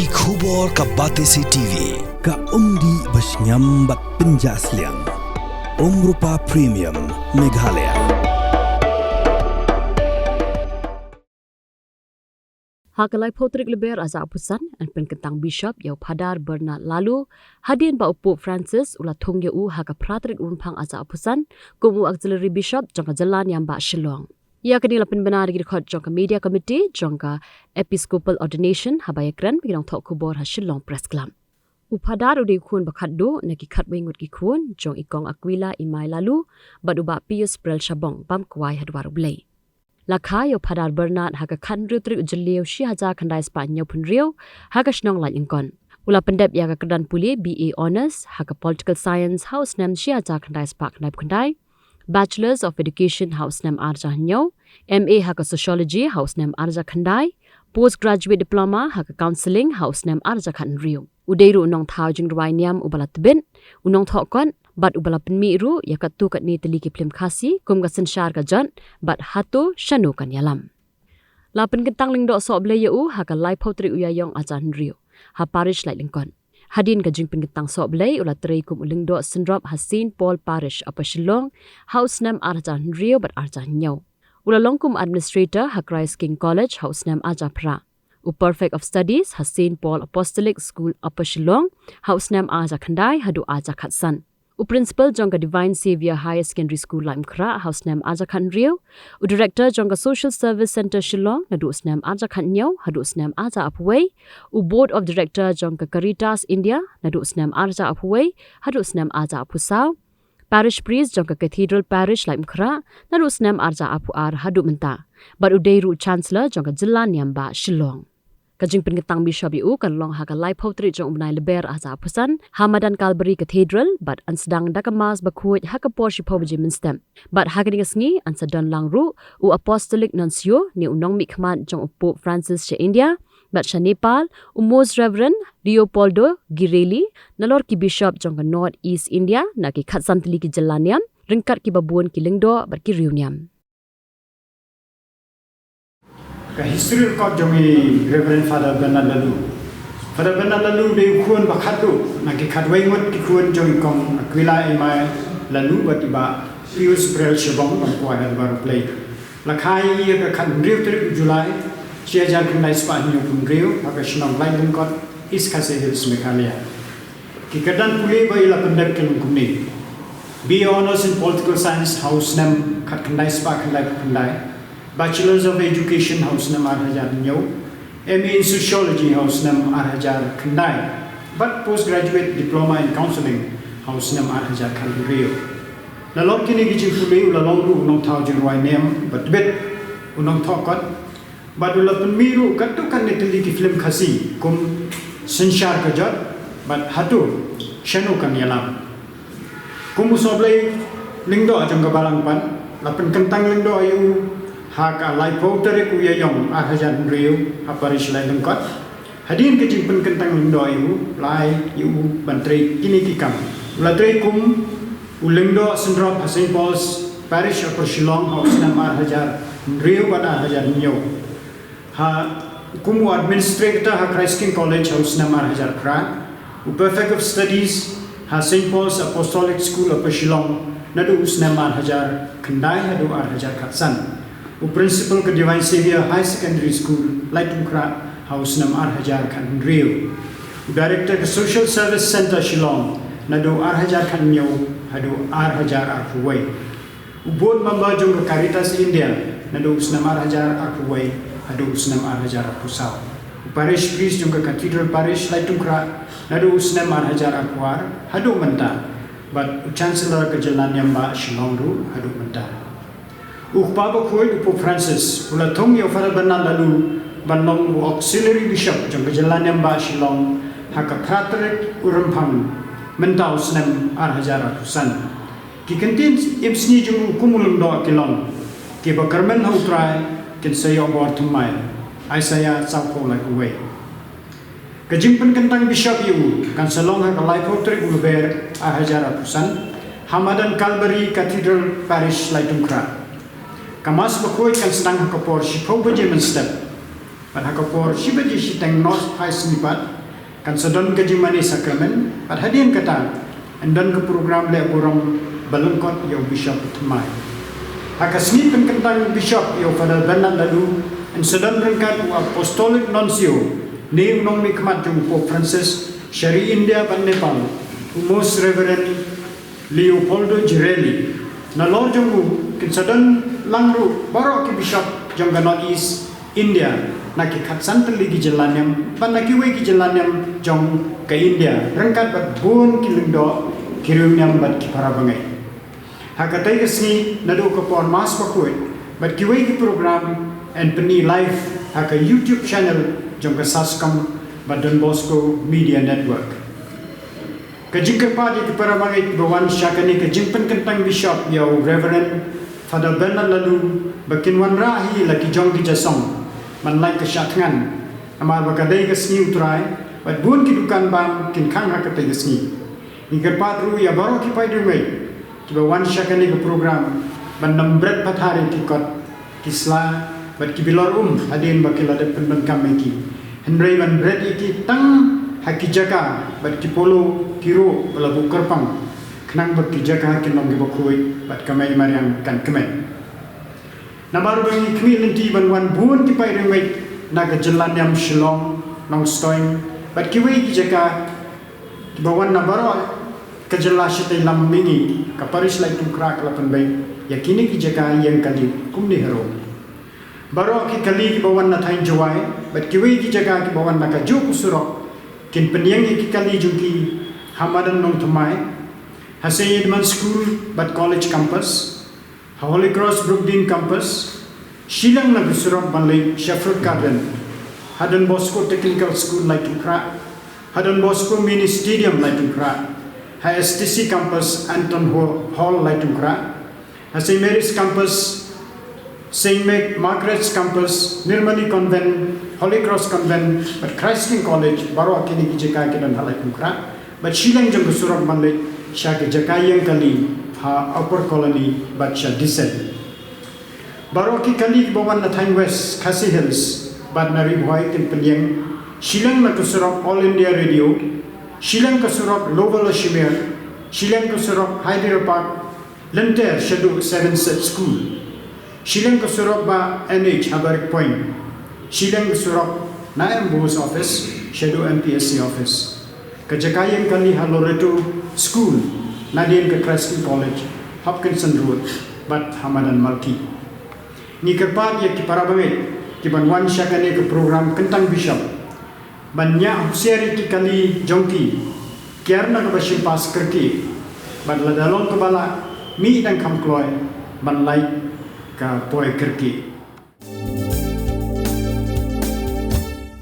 Ki khubor ka Batesi TV ka umdi basnyam bat penjaslian Rupa Premium Meghalaya. Hakalai Tarik Lber aza apusan an Pynkyntang Bishop yau Phadar Bernard Laloo hadin ba Pope Francis ula thong u haka Pratrik unpang aza apusan kumu auxiliary bishop jangka jalan yang ba Shillong. Ia kanila penbenar gidkhot jangka media committee jangka episcopal ordination habayakran biglang thok kubor ha Shillong press club. Upadar uday kun bakaddo naki khatwingut ki kun jong ikong Aquila imai Laloo baduba Pius Prel Shabong bam kwai hadwaru blay. Lakha yo Phadar Bernard haka khanriu tri ujliu shi haja khandai spa nyau punriu haka shnong lan ingkon. Ula pendep ya ka kedan puli BA honors haka political science house nam shi haja khandai spa khandai. Bachelors of Education House Nam Arja Nyau, MA haka Sociology House Nam Arja Khandai, Postgraduate Diploma haka Counseling House Nam Arja Khanriu. Udairu unong thau jing ruai niam ubalat ben, unong thokon bat ubala penmiru yakatu kat ni teliki plim khasi kum ga senshar ka jan bat hatu shanu kan yalam. La Pynkyntang lingdo so ble yu haka lai potri uyayong ajan riu. Ha parish lai lingkon. Hadin ka jing Pynkyntang so ble ula trei kum ulingdo sendrop ha St Paul Parish apa Shillong house nam arja riu bat arja nyau. Ula longkum administrator ha Christ King College house nam aja pra. U perfect of studies ha St Paul Apostolic School apa Shillong house nam aja khandai hadu aja khatsan. U principal jongka Divine Savior Higher Secondary School Lim Kra house nam aja khanriu. U director jongka Social Service Center Shillong nadu snam aja khannyau hadu snam aja apway. U board of director jongka Caritas India nadu snam aja apway hadu snam aja apusau. Parish priest jongka Cathedral Parish Lim Kra nadu snam aja apuar hadu menta. But udairu chancellor jongka Jilan Yamba Shillong. Kajing Pynkyntang Bishop yu kan long haka lai potri jong umnai Lber aza apusan Hamadan Calvary Cathedral but an sedang dakamas bakuit haka porshi pobaji minstem but haka dingasngi an sedang langru u apostolic nuncio ni unong mikman jong Pope Francis she India but sha Nepal u most reverend Leopoldo Girelli nalor ki bishop jong North East India na ki khatsantli ki jalaniam ringkat ki babuan ki lingdo but ki riuniam. Ka history record jomi Reverend Phadar Bernard Laloo. Phadar Bernard Laloo de kuon bakhatu na ki khatwai ngot ki kuon jomi kong Aquila imai Laloo batiba Pius Prel Shabong bang kwa hadbar play. Lakhai ye ka khanriu tri July chia jan khnai spa nyu punriu haka shnong lai lingkot is khase hills Meghalaya. Ki kadan puli ba ila pendek kelung kumni. BA honors in political science house nam khat khnai spa khnai Bachelors of Education House Nam Arhajar Nyau, MA in Sociology House Nam Arhajar Khandai, but Postgraduate Diploma in Counseling House Nam Arhajar Khandriu. Lalong kini gijing puli ulalong ru unong thau jirwai nem but bit unong thokot but ulapun miru katukan neteli ki film khasi kum senshar kajat but hatu shanu kan yalam. Kum usoblai lingdo ajang kabalang pan la Pynkyntang lingdo ayu haka lai Tarik uyayong arhajan riu aparish lai lengkot hadin ke jing Pynkyntang lingdo iu lai iu bantri kini kikam ladrei kum ulingdo sendrop St Paul's Parish upper Shillong house nam arhajar riu bat arhajan nyo ha kumu administrator ha Christ King College house nam arhajar kra u perfect of studies ha St Paul's Apostolic School upper Shillong nadu usnam arhajar khandai hadu arhajar khatsan u principal ke Divine Savior High Secondary School Laitumkra house nam arhajar khanriu director ke Social Service Center Shillong nadu arhajar khannyau hadu arhajar arhuwai u board member jong Caritas India nadu usnam arhajar arhuwai hadu usnam arhajar arpusau u parish priest jong Cathedral Parish Laitumkra nadu usnam arhajar arhuar hadu menta but chancellor ke Jalan Yamba Shillong ru hadu menta Ukpaba kuy Pope Francis ula thong yo Phadar Bernard Laloo banlong u auxiliary bishop jong Jalan Yamba Shillong haka Pratrik urampang mentau snem arhajar tusan ki kentin imsni jong kumulung do kilong ki bakarmen hautrai kin sayo bor thumai Isaiah sauko like away kajing Pynkyntang bishop yu kan salong haka lai Tarik Lber arhajar tusan Hamadan Calvary Cathedral Parish Laitumkra Kamas bakoy kan sedang kapor sipo baje menstep But hakapor shibaji shitang North High Snipat kan sedon ke Jimani Sakramen pat hadian kata dan ke program le borong balengkot yo bishop Tmai. Hakasni Pynkyntang bishop yo Phadar Laloo and sedon rengkat apostolic nuncio name nong mikmat jung Pope Francis Shari India pan Nepal Most Reverend Leopoldo Girelli na Lord jong kin sedon langru borok ke bishop jong North East India naki khatsan teli gi jelanyam pan naki we gi jelanyam jong ke India rengkat bat bun kilendo kirumnyam bat ki parabangai hakatai kesni nadu ke pon mas pakut bat ki we gi program and peni live haka YouTube channel jong ke saskam bat Don Bosco Media Network kajing pa di ki parabangai bawan syakani kajing Pynkyntang bishop yo Reverend Phadar Laloo bakin wan rahi laki jong ki jasong man like ke syatngan amal bakadai ke sni utrai bat bun ki dukan bang kin khang hakatai ke sni ni gerpat ru ya baro ki pai dumai ki bawan syakani ke program ban nambret pathari ki kot kisla bat ki bilor hadin bakil ada penben kameki henry ban bret iki tang haki jaka bat ki polo kiro balabu kerpang kenang bat ki jaka kin nom gi bakoi bat kamai mariang kan kemen Nabaru bangi kmi nanti ban bun ki pai remai naga jalan yang Shillong nong stoing bat ki wei ki jaka ki bawan nabaro ke jala shitai lam mingi ka paris lai tu krak lapan bai yakini ki jaka yang kali kumni hero baro ki kali ki bawan na thain jawai bat ki wei ki jaka ki bawan naga jo kusurok kin penyang ki kali jungki hamadan nong thamai Hasay Edmund School bat college campus Holy Cross Brookdene Campus, Shilang Nagusurok Banlay, Shepherd Garden, Hadan Bosco Technical School Laitukra, Hadan Bosco Mini Stadium Laitukra, HSTC Campus Anton Hall Laitukra, St. Mary's Campus, St. Margaret's Campus, Nirmali Convent, Holy Cross Convent, but Christ King College, Baro Akini Kijaka Kidan Halaitukra, but Shilang Jangusurok Banlay, Shaka Jakayang Kali, Upper Colony, Bacha Descent. Baroki Kalik Bawan Nathan West, Khasi Hills, Bad Narib White in Penyang, Shilang Nakusurok All India Radio, Shilang Kasurok Loval Shimir, Shilang Kasurok Hyder Park, Lenter Shadow 7 Set School, Shilang Kasurok Ba NH Habarik Point, Shilang Kasurok Naim Bo's Office, Shadow MPSC Office, Kajakayang Kali Haloreto School, Nadian ke Christ King College, Hopkinson Road, Bat Hamadan Malki. Ni kerpat ya ki parabawet, ki banwan syakane ke program Kentang Bishop. Banyak husiari ki kali jongki, kiarna ke basim pas kerki, ban ladalong ke bala, mi dan kam kloy, ban lai ke poe kerki.